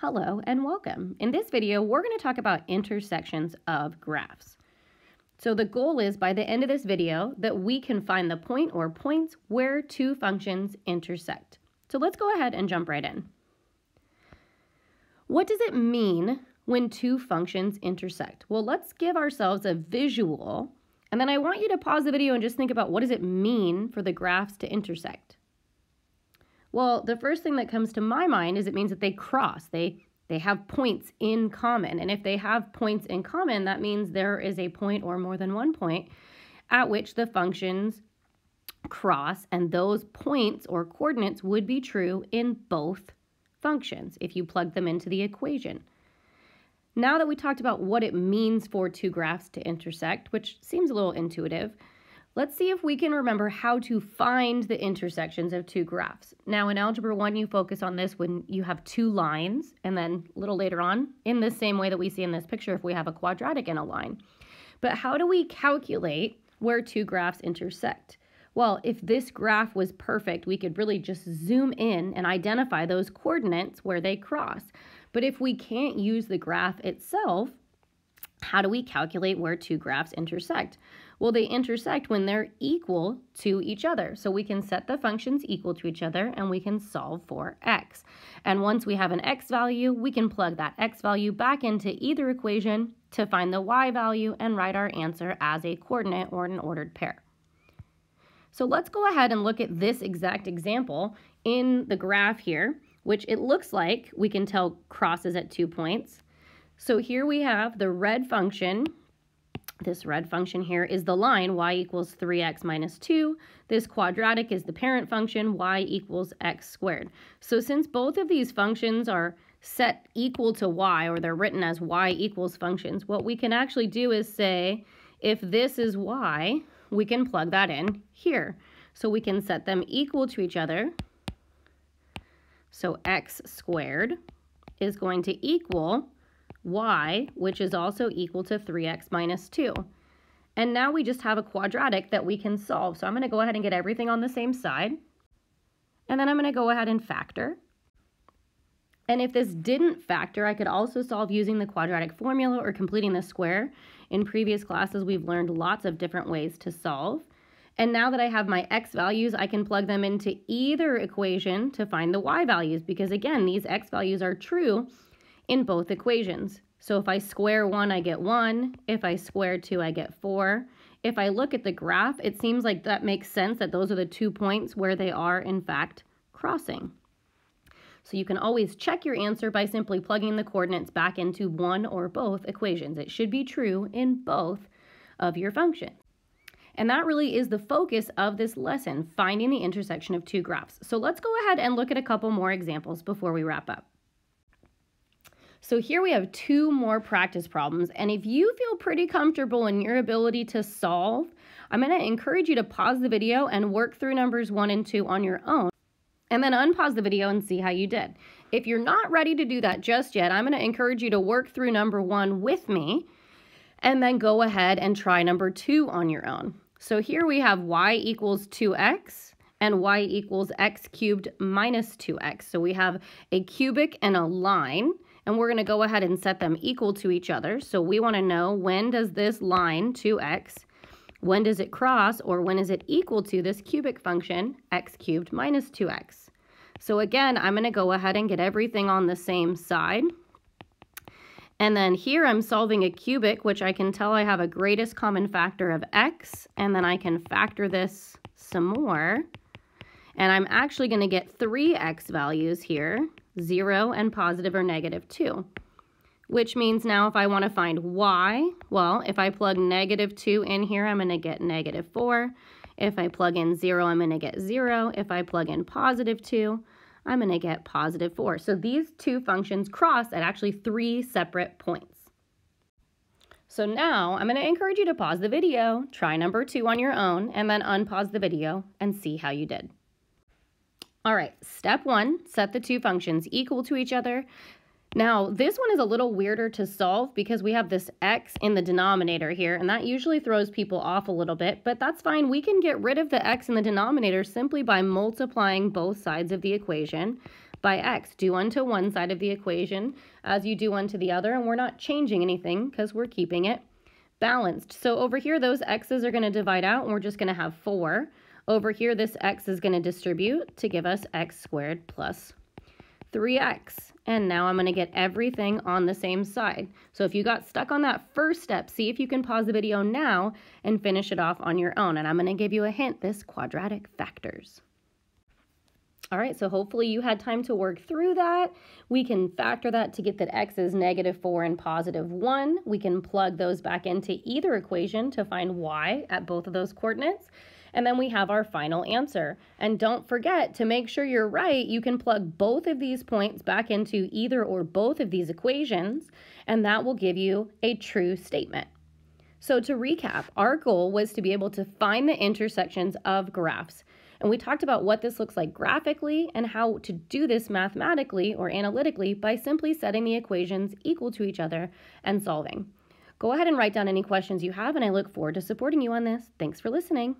Hello and welcome. In this video, we're going to talk about intersections of graphs. So the goal is by the end of this video that we can find the point or points where two functions intersect. So let's go ahead and jump right in. What does it mean when two functions intersect? Well, let's give ourselves a visual, and then I want you to pause the video and just think about what does it mean for the graphs to intersect. Well, the first thing that comes to my mind is it means that they cross. They have points in common. And if they have points in common, that means there is a point or more than one point at which the functions cross, and those points or coordinates would be true in both functions if you plug them into the equation. Now that we talked about what it means for two graphs to intersect, which seems a little intuitive, let's see if we can remember how to find the intersections of two graphs. Now in Algebra 1, you focus on this when you have two lines, and then a little later on, in the same way that we see in this picture if we have a quadratic in a line. But how do we calculate where two graphs intersect? Well, if this graph was perfect, we could really just zoom in and identify those coordinates where they cross. But if we can't use the graph itself, how do we calculate where two graphs intersect? Well, they intersect when they're equal to each other. So we can set the functions equal to each other and we can solve for x. And once we have an x value, we can plug that x value back into either equation to find the y value and write our answer as a coordinate or an ordered pair. So let's go ahead and look at this exact example in the graph here, which it looks like we can tell crosses at 2 points. So here we have the red function. This red function here is the line y equals 3x minus 2. This quadratic is the parent function y equals x squared. So since both of these functions are set equal to y, or they're written as y equals functions, what we can actually do is say if this is y, we can plug that in here. So we can set them equal to each other. So x squared is going to equal y, which is also equal to 3x minus 2. And now we just have a quadratic that we can solve. So I'm going to go ahead and get everything on the same side. And then I'm going to go ahead and factor. And if this didn't factor, I could also solve using the quadratic formula or completing the square. In previous classes, we've learned lots of different ways to solve. And now that I have my x values, I can plug them into either equation to find the y values, because again, these x values are true in both equations. So if I square 1, I get 1. If I square 2, I get 4. If I look at the graph, it seems like that makes sense that those are the 2 points where they are, in fact, crossing. So you can always check your answer by simply plugging the coordinates back into one or both equations. It should be true in both of your functions. And that really is the focus of this lesson, finding the intersection of two graphs. So let's go ahead and look at a couple more examples before we wrap up. So here we have two more practice problems, and if you feel pretty comfortable in your ability to solve, I'm going to encourage you to pause the video and work through numbers 1 and 2 on your own, and then unpause the video and see how you did. If you're not ready to do that just yet, I'm going to encourage you to work through number 1 with me, and then go ahead and try number 2 on your own. So here we have y equals 2x and y equals x cubed minus 2x. So we have a cubic and a line, and we're going to go ahead and set them equal to each other. So we want to know, when does this line, 2x, when does it cross, or when is it equal to this cubic function, x cubed minus 2x? So again, I'm going to go ahead and get everything on the same side. And then here I'm solving a cubic, which I can tell I have a greatest common factor of x, and then I can factor this some more. And I'm actually going to get 3x values here, 0 and positive or negative 2. Which means now if I want to find y, well, if I plug negative 2 in here, I'm going to get negative 4. If I plug in 0, I'm going to get 0. If I plug in positive 2, I'm going to get positive 4. So these two functions cross at actually 3 separate points. So now I'm going to encourage you to pause the video, try number 2 on your own, and then unpause the video and see how you did. All right, step 1, set the two functions equal to each other. Now, this one is a little weirder to solve because we have this x in the denominator here, and that usually throws people off a little bit, but that's fine. We can get rid of the x in the denominator simply by multiplying both sides of the equation by x. Do unto one side of the equation as you do unto the other, and we're not changing anything because we're keeping it balanced. So over here, those x's are going to divide out, and we're just going to have 4. Over here, this x is going to distribute to give us x squared plus 3x. And now I'm going to get everything on the same side. So if you got stuck on that first step, see if you can pause the video now and finish it off on your own. And I'm going to give you a hint, this quadratic factors. All right, so hopefully you had time to work through that. We can factor that to get that x is -4 and +1. We can plug those back into either equation to find y at both of those coordinates. And then we have our final answer. And don't forget to make sure you're right, you can plug both of these points back into either or both of these equations, and that will give you a true statement. So to recap, our goal was to be able to find the intersections of graphs. And we talked about what this looks like graphically and how to do this mathematically or analytically by simply setting the equations equal to each other and solving. Go ahead and write down any questions you have, and I look forward to supporting you on this. Thanks for listening.